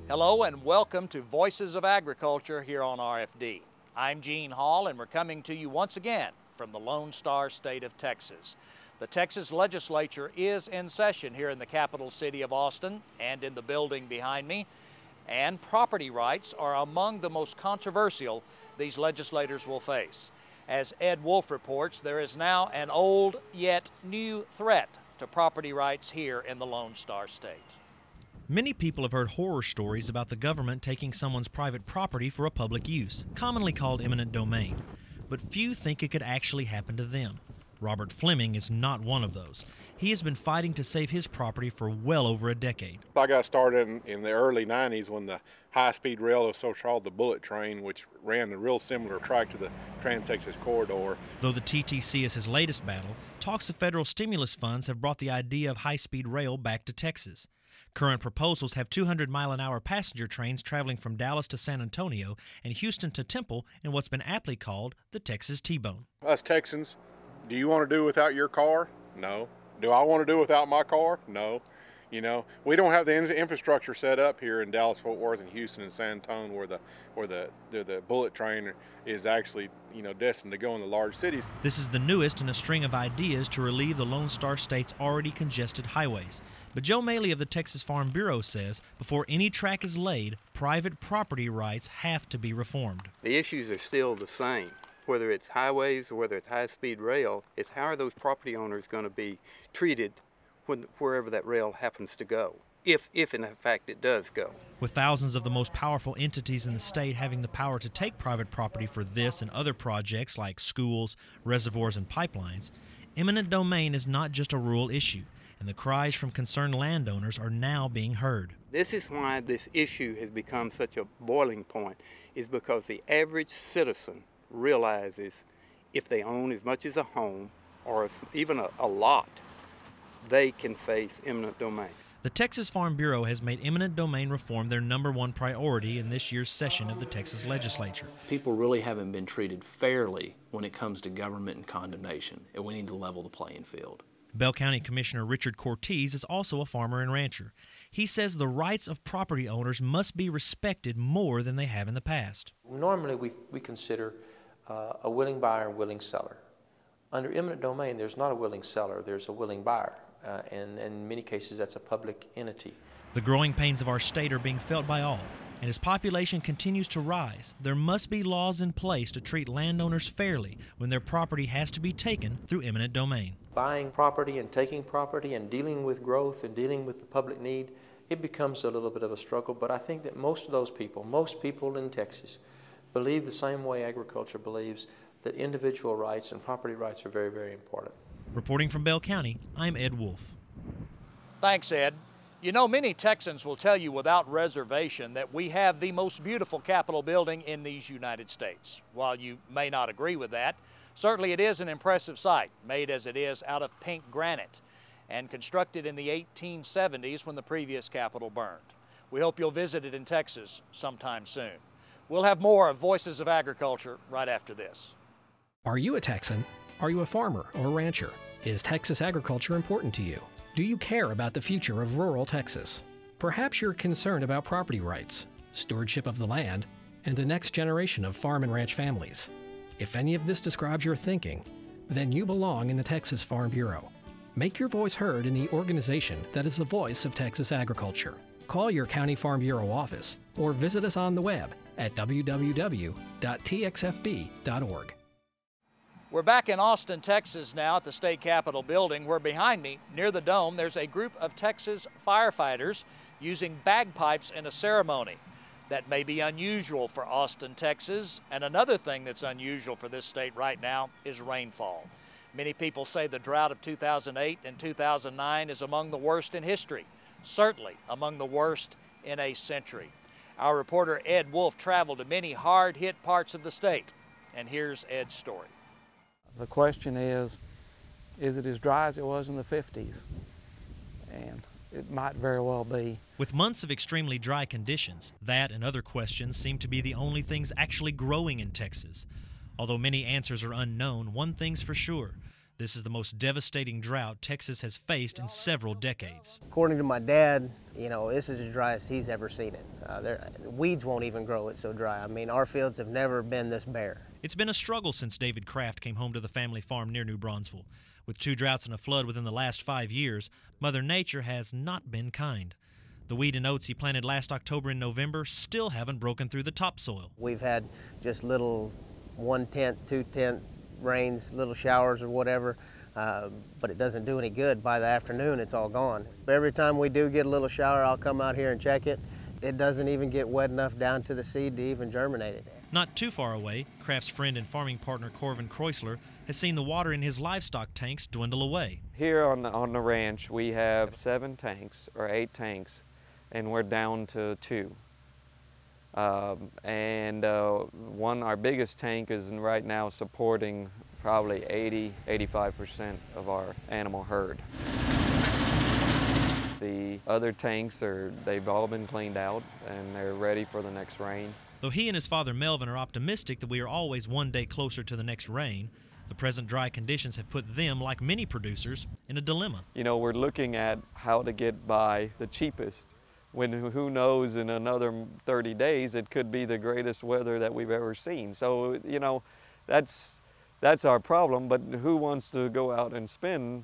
Hello and welcome to Voices of Agriculture here on RFD. I'm Gene Hall and we're coming to you once again from the Lone Star State of Texas. The Texas legislature is in session here in the capital city of Austin and in the building behind me, and property rights are among the most controversial these legislators will face. As Ed Wolf reports, there is now an old yet new threat to property rights here in the Lone Star State. Many people have heard horror stories about the government taking someone's private property for a public use, commonly called eminent domain. But few think it could actually happen to them. Robert Fleming is not one of those. He has been fighting to save his property for well over a decade. I got started in the early 90s when the high-speed rail was so-called the bullet train, which ran a real similar track to the Trans-Texas Corridor. Though the TTC is his latest battle, talks of federal stimulus funds have brought the idea of high-speed rail back to Texas. Current proposals have 200-mile-an-hour passenger trains traveling from Dallas to San Antonio and Houston to Temple in what's been aptly called the Texas T-bone. Us Texans, do you want to do without your car? No. Do I want to do without my car? No. You know, we don't have the infrastructure set up here in Dallas, Fort Worth, and Houston and San Antonio where the bullet train is actually, destined to go in the large cities. This is the newest in a string of ideas to relieve the Lone Star State's already congested highways. But Joe Maley of the Texas Farm Bureau says before any track is laid, private property rights have to be reformed. The issues are still the same. Whether it's highways or whether it's high-speed rail, it's how are those property owners going to be treated wherever that rail happens to go, if in fact it does go. With thousands of the most powerful entities in the state having the power to take private property for this and other projects like schools, reservoirs, and pipelines, eminent domain is not just a rural issue, and the cries from concerned landowners are now being heard. This is why this issue has become such a boiling point, is because the average citizen realizes if they own as much as a home or even a lot, they can face eminent domain. The Texas Farm Bureau has made eminent domain reform their #1 priority in this year's session of the Texas legislature. People really haven't been treated fairly when it comes to government and condemnation, and we need to level the playing field. Bell County Commissioner Richard Cortez is also a farmer and rancher. He says the rights of property owners must be respected more than they have in the past. Normally we consider a willing buyer and willing seller. Under eminent domain, there's not a willing seller, there's a willing buyer. And in many cases, that's a public entity. The growing pains of our state are being felt by all, and as population continues to rise, there must be laws in place to treat landowners fairly when their property has to be taken through eminent domain. Buying property and taking property and dealing with growth and dealing with the public need, it becomes a little bit of a struggle, but I think that most people in Texas, believe the same way agriculture believes, that individual rights and property rights are very, very important. Reporting from Bell County, I'm Ed Wolf. Thanks, Ed. You know, many Texans will tell you without reservation that we have the most beautiful Capitol building in these United States. While you may not agree with that, certainly it is an impressive sight, made as it is out of pink granite and constructed in the 1870s when the previous Capitol burned. We hope you'll visit it in Texas sometime soon. We'll have more of Voices of Agriculture right after this. Are you a Texan? Are you a farmer or rancher? Is Texas agriculture important to you? Do you care about the future of rural Texas? Perhaps you're concerned about property rights, stewardship of the land, and the next generation of farm and ranch families. If any of this describes your thinking, then you belong in the Texas Farm Bureau. Make your voice heard in the organization that is the voice of Texas agriculture. Call your County Farm Bureau office or visit us on the web at www.txfb.org. We're back in Austin, Texas now at the State Capitol building, where behind me, near the dome, there's a group of Texas firefighters using bagpipes in a ceremony. That may be unusual for Austin, Texas, and another thing that's unusual for this state right now is rainfall. Many people say the drought of 2008 and 2009 is among the worst in history, certainly among the worst in a century. Our reporter Ed Wolf traveled to many hard-hit parts of the state, and here's Ed's story. The question is it as dry as it was in the 50s? And it might very well be. With months of extremely dry conditions, that and other questions seem to be the only things actually growing in Texas. Although many answers are unknown, one thing's for sure. This is the most devastating drought Texas has faced in several decades. According to my dad, you know, this is as dry as he's ever seen it. Weeds won't even grow it so dry. I mean, our fields have never been this bare. It's been a struggle since David Kraft came home to the family farm near New Braunfels. With 2 droughts and a flood within the last 5 years, Mother Nature has not been kind. The wheat and oats he planted last October and November still haven't broken through the topsoil. We've had just little 1/10, 2/10 rains, little showers or whatever, but it doesn't do any good. By the afternoon, it's all gone. Every time we do get a little shower, I'll come out here and check it. It doesn't even get wet enough down to the seed to even germinate it. Not too far away, Kraft's friend and farming partner Corvin Kreuzler has seen the water in his livestock tanks dwindle away. Here on the ranch, we have 7 tanks or 8 tanks, and we're down to 2. Our biggest tank is right now supporting probably 80–85% of our animal herd. The other tanks they've all been cleaned out and they're ready for the next rain. Though he and his father Melvin are optimistic that we are always one day closer to the next rain, the present dry conditions have put them, like many producers, in a dilemma. You know, we're looking at how to get by the cheapest, when who knows, in another 30 days it could be the greatest weather that we've ever seen. So, you know, that's our problem, but who wants to go out and spend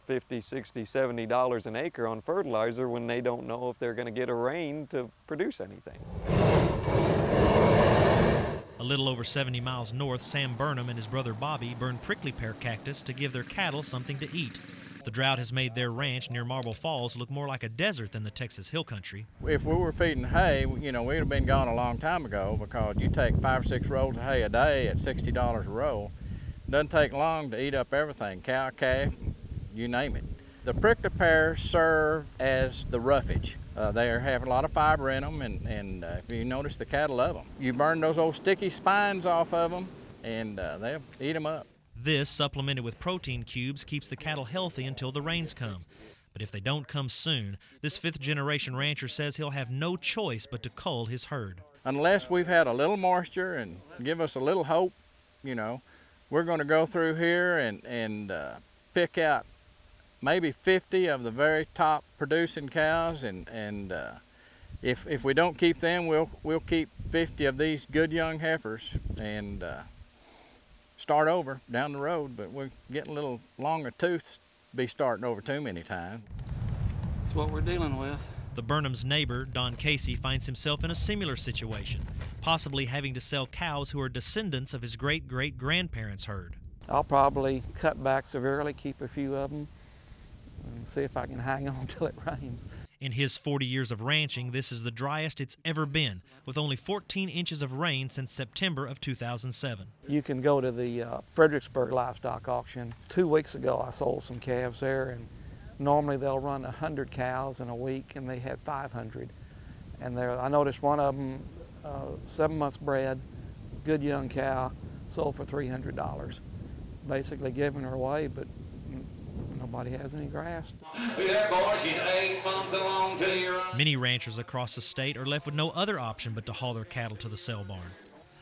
$50, $60, $70 an acre on fertilizer when they don't know if they're going to get a rain to produce anything? A little over 70 miles north, Sam Burnham and his brother Bobby burn prickly pear cactus to give their cattle something to eat. The drought has made their ranch near Marble Falls look more like a desert than the Texas Hill Country. If we were feeding hay, you know, we'd have been gone a long time ago, because you take 5 or 6 rolls of hay a day at $60 a roll. It doesn't take long to eat up everything, cow, calf, you name it. The prickly pears serve as the roughage. They have a lot of fiber in them, and if you notice, the cattle love them. You burn those old sticky spines off of them, and they'll eat them up. This, supplemented with protein cubes, keeps the cattle healthy until the rains come. But if they don't come soon, this 5th-generation rancher says he'll have no choice but to cull his herd. Unless we've had a little moisture and give us a little hope, you know, we're going to go through here and pick out maybe 50 of the very top producing cows, and if we don't keep them, we'll keep 50 of these good young heifers and start over down the road. But we're getting a little longer tooth to be starting over too many times. That's what we're dealing with. The Burnham's neighbor, Don Casey, finds himself in a similar situation, possibly having to sell cows who are descendants of his great-great-grandparents' herd. I'll probably cut back severely, keep a few of them, and see if I can hang on till it rains. In his 40 years of ranching, this is the driest it's ever been, with only 14 inches of rain since September of 2007. You can go to the Fredericksburg livestock auction. 2 weeks ago I sold some calves there, and normally they'll run 100 cows in a week, and they had 500. And I noticed one of them, 7 months bred, good young cow, sold for $300. Basically giving her away, but nobody has any grass. Many ranchers across the state are left with no other option but to haul their cattle to the sale barn.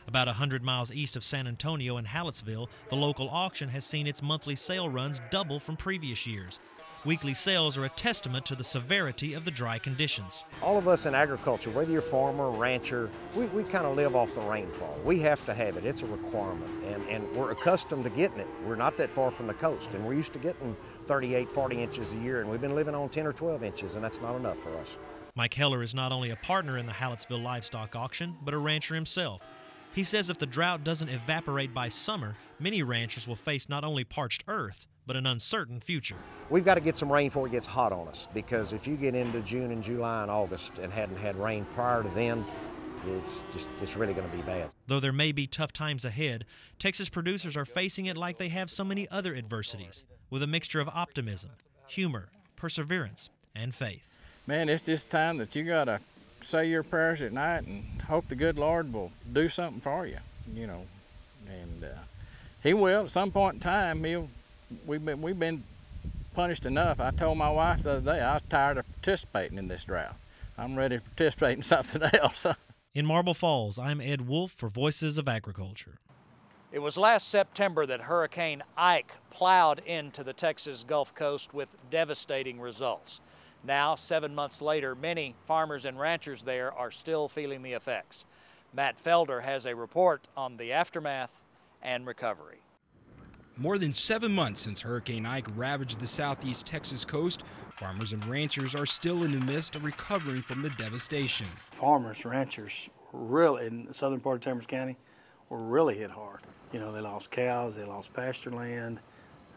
About 100 miles east of San Antonio in Hallettsville, the local auction has seen its monthly sale runs double from previous years. Weekly sales are a testament to the severity of the dry conditions. All of us in agriculture, whether you're farmer, rancher, we kind of live off the rainfall. We have to have it. It's a requirement, and we're accustomed to getting it. We're not that far from the coast, and we're used to getting 38, 40 inches a year, and we've been living on 10 or 12 inches, and that's not enough for us. Mike Heller is not only a partner in the Hallettsville livestock auction, but a rancher himself. He says if the drought doesn't evaporate by summer, many ranchers will face not only parched earth, but an uncertain future. We've got to get some rain before it gets hot on us, because if you get into June and July and August and hadn't had rain prior to then, it's really going to be bad. Though there may be tough times ahead, Texas producers are facing it like they have so many other adversities, with a mixture of optimism, humor, perseverance, and faith. Man, it's this time that you got to say your prayers at night and hope the good Lord will do something for you, you know. And He will. At some point in time, we've been punished enough. I told my wife the other day I was tired of participating in this drought. I'm ready to participate in something else. In Marble Falls, I'm Ed Wolf for Voices of Agriculture. It was last September that Hurricane Ike plowed into the Texas Gulf Coast with devastating results. Now, 7 months later, many farmers and ranchers there are still feeling the effects. Matt Felder has a report on the aftermath and recovery. More than 7 months since Hurricane Ike ravaged the southeast Texas coast, farmers and ranchers are still in the midst of recovering from the devastation. Farmers, ranchers, really, in the southern part of Chambers County, were really hit hard. You know, they lost cows, they lost pasture land,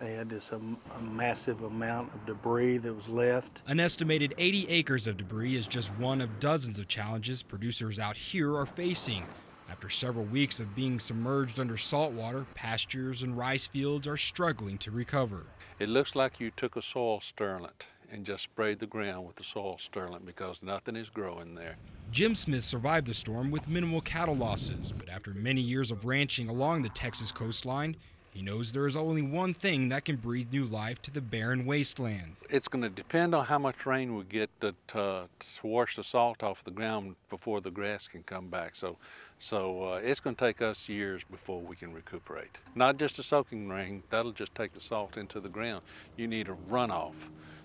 they had just a massive amount of debris that was left. An estimated 80 acres of debris is just one of dozens of challenges producers out here are facing. After several weeks of being submerged under salt water, pastures and rice fields are struggling to recover. It looks like you took a soil stirlant and just sprayed the ground with the soil stirlant because nothing is growing there. Jim Smith survived the storm with minimal cattle losses, but after many years of ranching along the Texas coastline, he knows there is only one thing that can breathe new life to the barren wasteland. It's going to depend on how much rain we get to wash the salt off the ground before the grass can come back. So it's going to take us years before we can recuperate. Not just a soaking rain, that'll just take the salt into the ground. You need a runoff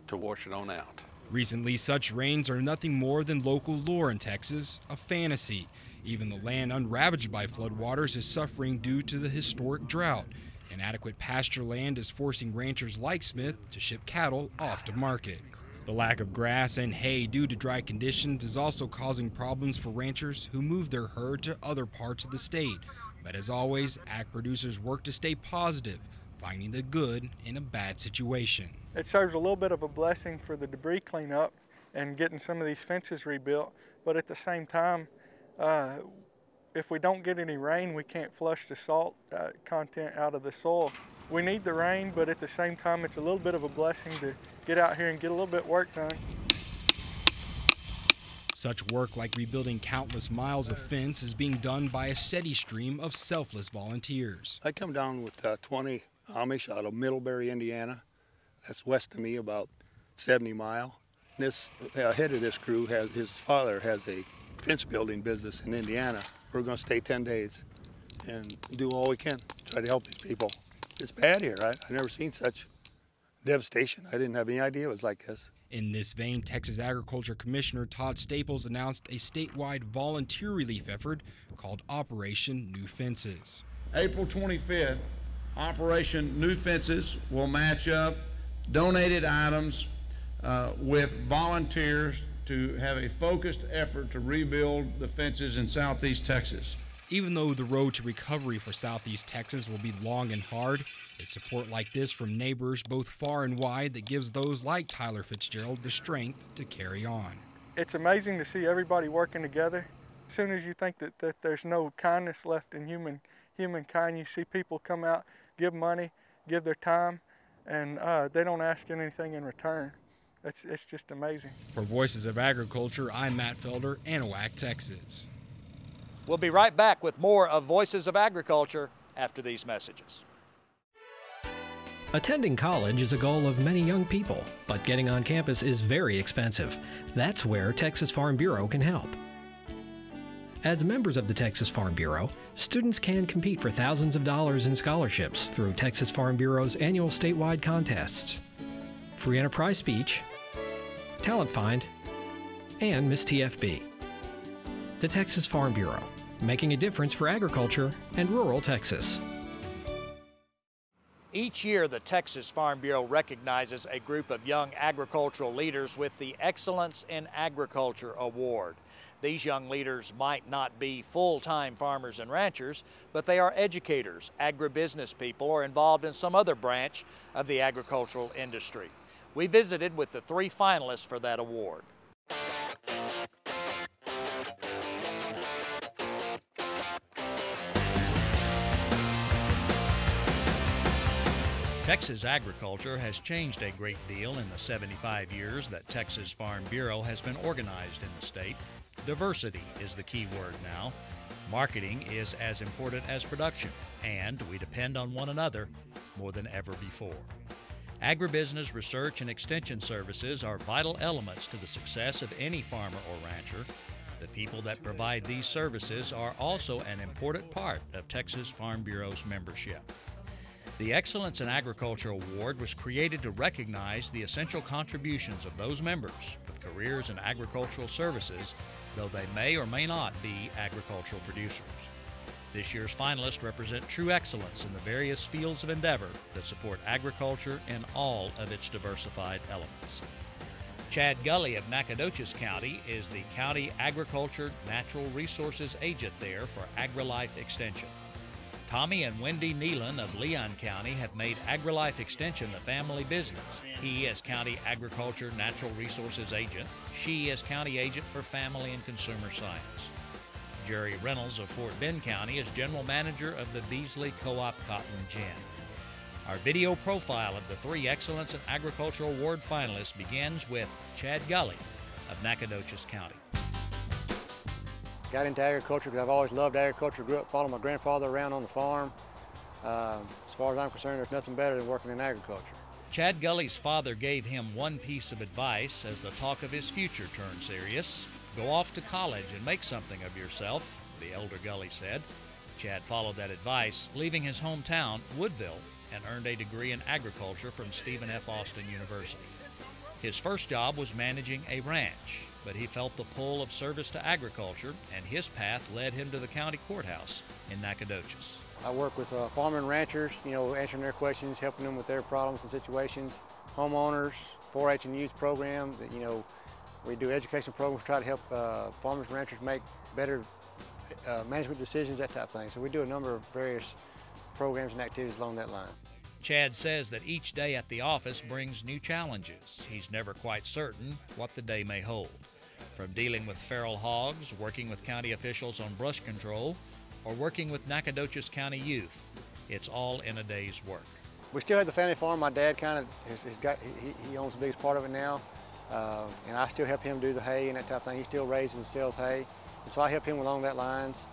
to wash it on out. Recently, such rains are nothing more than local lore in Texas, a fantasy. Even the land unravaged by floodwaters is suffering due to the historic drought. Inadequate pasture land is forcing ranchers like Smith to ship cattle off to market. The lack of grass and hay due to dry conditions is also causing problems for ranchers who move their herd to other parts of the state. But as always, ag producers work to stay positive, finding the good in a bad situation. It serves a little bit of a blessing for the debris cleanup and getting some of these fences rebuilt, but at the same time, if we don't get any rain, we can't flush the salt content out of the soil. We need the rain, but at the same time, it's a little bit of a blessing to get out here and get a little bit of work done. Such work like rebuilding countless miles of fence is being done by a steady stream of selfless volunteers. I come down with 20 Amish out of Middlebury, Indiana. That's west of me, about 70 miles. This head of this crew, his father has a fence building business in Indiana. We're going to stay 10 days and do all we can, try to help these people. It's bad here. I've never seen such devastation. I didn't have any idea it was like this. In this vein, Texas Agriculture Commissioner Todd Staples announced a statewide volunteer relief effort called Operation New Fences. April 25th, Operation New Fences will match up donated items with volunteers to have a focused effort to rebuild the fences in southeast Texas. Even though the road to recovery for southeast Texas will be long and hard, it's support like this from neighbors both far and wide that gives those like Tyler Fitzgerald the strength to carry on. It's amazing to see everybody working together. As soon as you think that there's no kindness left in humankind, you see people come out, give money, give their time, and they don't ask anything in return. It's just amazing. For Voices of Agriculture, I'm Matt Felder, Anahuac, Texas. We'll be right back with more of Voices of Agriculture after these messages. Attending college is a goal of many young people, but getting on campus is very expensive. That's where Texas Farm Bureau can help. As members of the Texas Farm Bureau, students can compete for thousands of dollars in scholarships through Texas Farm Bureau's annual statewide contests. Free enterprise speech, talent find, and Miss TFB. The Texas Farm Bureau, making a difference for agriculture and rural Texas. Each year, the Texas Farm Bureau recognizes a group of young agricultural leaders with the Excellence in Agriculture Award. These young leaders might not be full-time farmers and ranchers, but they are educators, agribusiness people, or involved in some other branch of the agricultural industry. We visited with the 3 finalists for that award. Texas agriculture has changed a great deal in the 75 years that Texas Farm Bureau has been organized in the state. Diversity is the key word now. Marketing is as important as production, and we depend on one another more than ever before. Agribusiness research and extension services are vital elements to the success of any farmer or rancher. The people that provide these services are also an important part of Texas Farm Bureau's membership. The Excellence in Agriculture Award was created to recognize the essential contributions of those members with careers in agricultural services, though they may or may not be agricultural producers. This year's finalists represent true excellence in the various fields of endeavor that support agriculture in all of its diversified elements. Chad Gully of Nacogdoches County is the County Agriculture Natural Resources Agent there for AgriLife Extension. Tommy and Wendy Nealon of Leon County have made AgriLife Extension the family business. He as County Agriculture Natural Resources Agent, she as County Agent for Family and Consumer Science. Jerry Reynolds of Fort Bend County is General Manager of the Beasley Co-op Cotton Gin. Our video profile of the 3 Excellence in Agriculture Award finalists begins with Chad Gully of Nacogdoches County. Got into agriculture because I've always loved agriculture. Grew up following my grandfather around on the farm. As far as I'm concerned, there's nothing better than working in agriculture. Chad Gully's father gave him one piece of advice as the talk of his future turned serious. Go off to college and make something of yourself, the elder Gully said. Chad followed that advice, leaving his hometown, Woodville, and earned a degree in agriculture from Stephen F. Austin University. His first job was managing a ranch, but he felt the pull of service to agriculture, and his path led him to the county courthouse in Nacogdoches. I work with farmers and ranchers, answering their questions, helping them with their problems and situations. Homeowners, 4-H and youth program, we do education programs to try to help farmers and ranchers make better management decisions, that type of thing. So we do a number of various programs and activities along that line. Chad says that each day at the office brings new challenges. He's never quite certain what the day may hold. From dealing with feral hogs, working with county officials on brush control, or working with Nacogdoches County youth, it's all in a day's work. We still have the family farm. My dad he owns the biggest part of it now. And I still help him do the hay and that type of thing. He still raises and sells hay. And so I help him along that lines.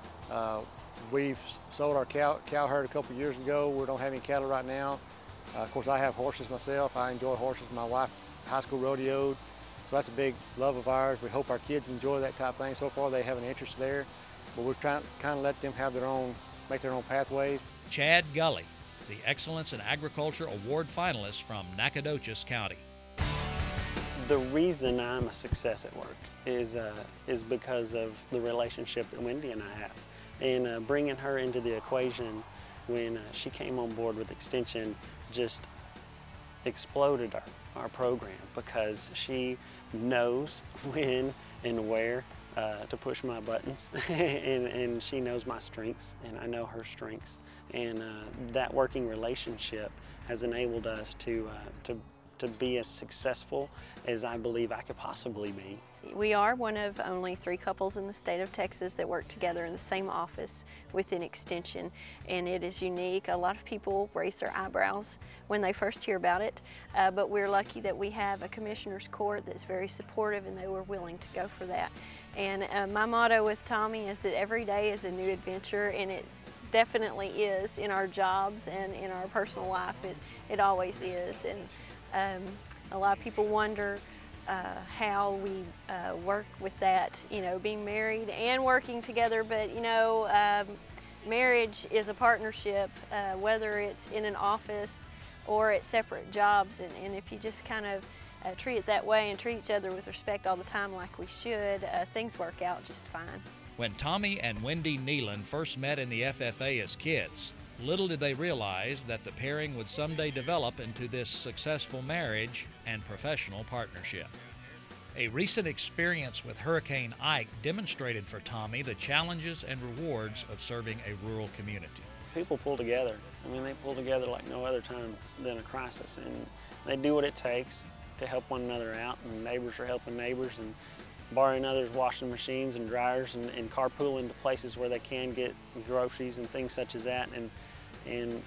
We've sold our cow herd a couple of years ago. We don't have any cattle right now. Of course, I have horses myself. I enjoy horses. My wife high school rodeoed. So that's a big love of ours. We hope our kids enjoy that type of thing. So far, they have an interest there. But we're trying to kind of let them have make their own pathways. Chad Gully, the Excellence in Agriculture Award finalist from Nacogdoches County. The reason I'm a success at work is because of the relationship that Wendy and I have. And bringing her into the equation when she came on board with Extension just exploded our program, because she knows when and where to push my buttons and she knows my strengths and I know her strengths. And that working relationship has enabled us to be as successful as I believe I could possibly be. We are one of only 3 couples in the state of Texas that work together in the same office within Extension, and it is unique. A lot of people raise their eyebrows when they first hear about it, but we're lucky that we have a commissioner's court that's very supportive, and they were willing to go for that. And my motto with Tommy is that every day is a new adventure, and it definitely is in our jobs and in our personal life. It always is. And a lot of people wonder how we work with that, being married and working together, but marriage is a partnership, whether it's in an office or at separate jobs, and if you just kind of treat it that way and treat each other with respect all the time like we should, things work out just fine. When Tommy and Wendy Nealon first met in the FFA as kids, little did they realize that the pairing would someday develop into this successful marriage and professional partnership. A recent experience with Hurricane Ike demonstrated for Tommy the challenges and rewards of serving a rural community. People pull together. I mean, they pull together like no other time than a crisis, and they do what it takes to help one another out, and neighbors are helping neighbors and borrowing others' washing machines and dryers and carpooling to places where they can get groceries and things such as that. And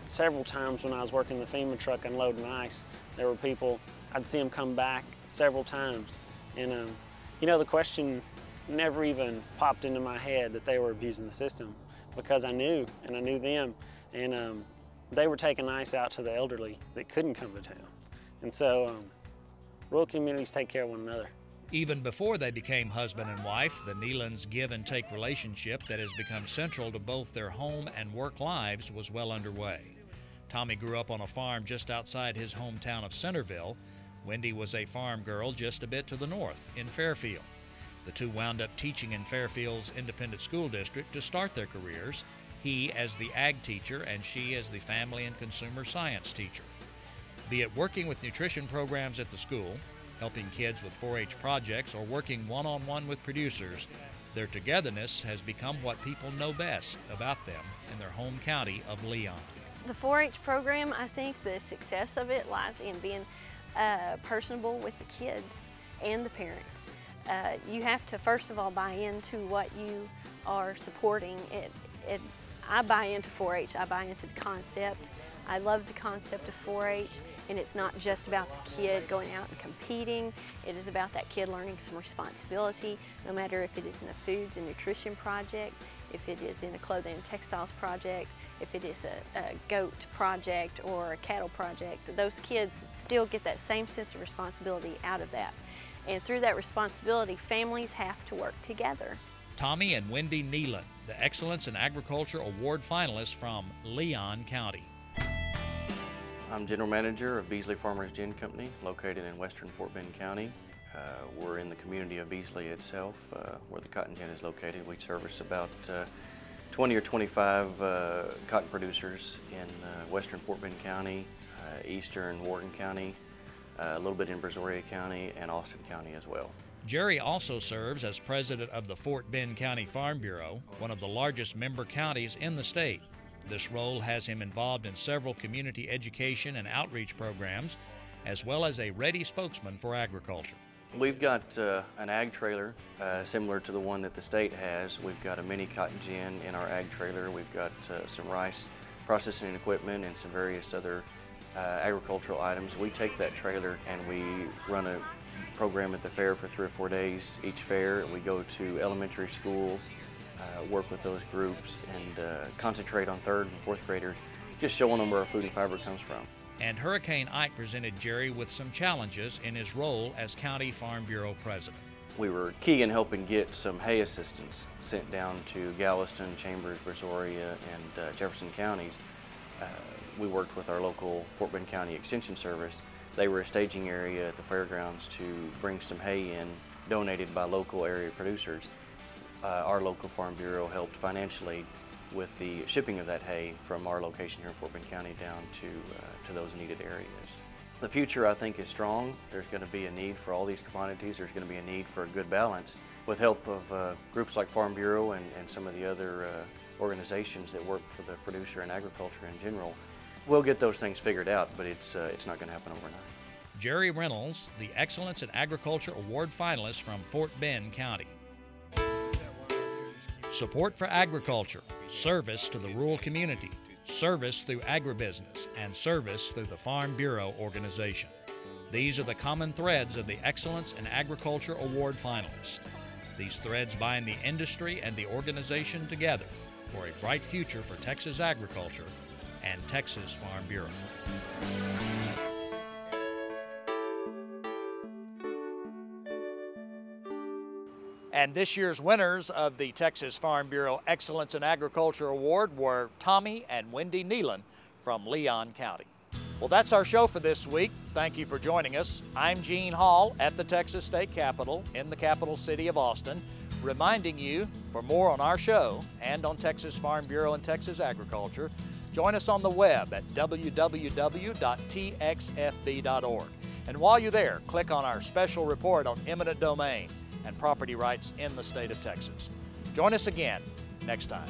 several times when I was working the FEMA truck unloading ice, there were people, I'd see them come back several times. And the question never even popped into my head that they were abusing the system, because I knew, and I knew them. And they were taking ice out to the elderly that couldn't come to town. And so rural communities take care of one another. Even before they became husband and wife, the Nealons' give-and-take relationship that has become central to both their home and work lives was well underway. Tommy grew up on a farm just outside his hometown of Centerville. Wendy was a farm girl just a bit to the north, in Fairfield. The two wound up teaching in Fairfield's independent school district to start their careers, he as the ag teacher and she as the family and consumer science teacher. Be it working with nutrition programs at the school, helping kids with 4-H projects, or working one-on-one with producers, their togetherness has become what people know best about them in their home county of Leon. The 4-H program, I think the success of it lies in being personable with the kids and the parents. You have to first of all buy into what you are supporting. I buy into 4-H, I buy into the concept. I love the concept of 4-H, and it's not just about the kid going out and competing. It is about that kid learning some responsibility, no matter if it is in a foods and nutrition project, if it is in a clothing and textiles project, if it is a goat project or a cattle project. Those kids still get that same sense of responsibility out of that. And through that responsibility, families have to work together. Tommy and Wendy Nealon, the Excellence in Agriculture Award finalists from Leon County. I'm General Manager of Beasley Farmers Gin Company, located in western Fort Bend County. We're in the community of Beasley itself, where the cotton gin is located. We service about 20 or 25 cotton producers in western Fort Bend County, eastern Wharton County, a little bit in Brazoria County, and Austin County as well. Jerry also serves as president of the Fort Bend County Farm Bureau, one of the largest member counties in the state. This role has him involved in several community education and outreach programs, as well as a ready spokesman for agriculture. We've got an ag trailer similar to the one that the state has. We've got a mini cotton gin in our ag trailer. We've got some rice processing equipment and some various other agricultural items. We take that trailer and we run a program at the fair for 3 or 4 days each fair. We go to elementary schools, work with those groups, and concentrate on 3rd and 4th graders, just showing them where our food and fiber comes from. And Hurricane Ike presented Jerry with some challenges in his role as County Farm Bureau president. We were key in helping get some hay assistance sent down to Galveston, Chambers, Brazoria, and Jefferson counties. We worked with our local Fort Bend County Extension Service. They were a staging area at the fairgrounds to bring some hay in, donated by local area producers. Our local Farm Bureau helped financially with the shipping of that hay from our location here in Fort Bend County down to those needed areas. The future, I think, is strong. There's going to be a need for all these commodities. There's going to be a need for a good balance. With help of groups like Farm Bureau and some of the other organizations that work for the producer and agriculture in general, we'll get those things figured out, but it's not going to happen overnight. Jerry Reynolds, the Excellence in Agriculture Award finalist from Fort Bend County. Support for agriculture, service to the rural community, service through agribusiness, and service through the Farm Bureau organization. These are the common threads of the Excellence in Agriculture Award finalists. These threads bind the industry and the organization together for a bright future for Texas agriculture and Texas Farm Bureau. And this year's winners of the Texas Farm Bureau Excellence in Agriculture Award were Tommy and Wendy Nealon from Leon County. Well, that's our show for this week. Thank you for joining us. I'm Gene Hall at the Texas State Capitol in the capital city of Austin, reminding you for more on our show and on Texas Farm Bureau and Texas agriculture, join us on the web at www.txfb.org. And while you're there, click on our special report on eminent domain and property rights in the state of Texas. Join us again next time.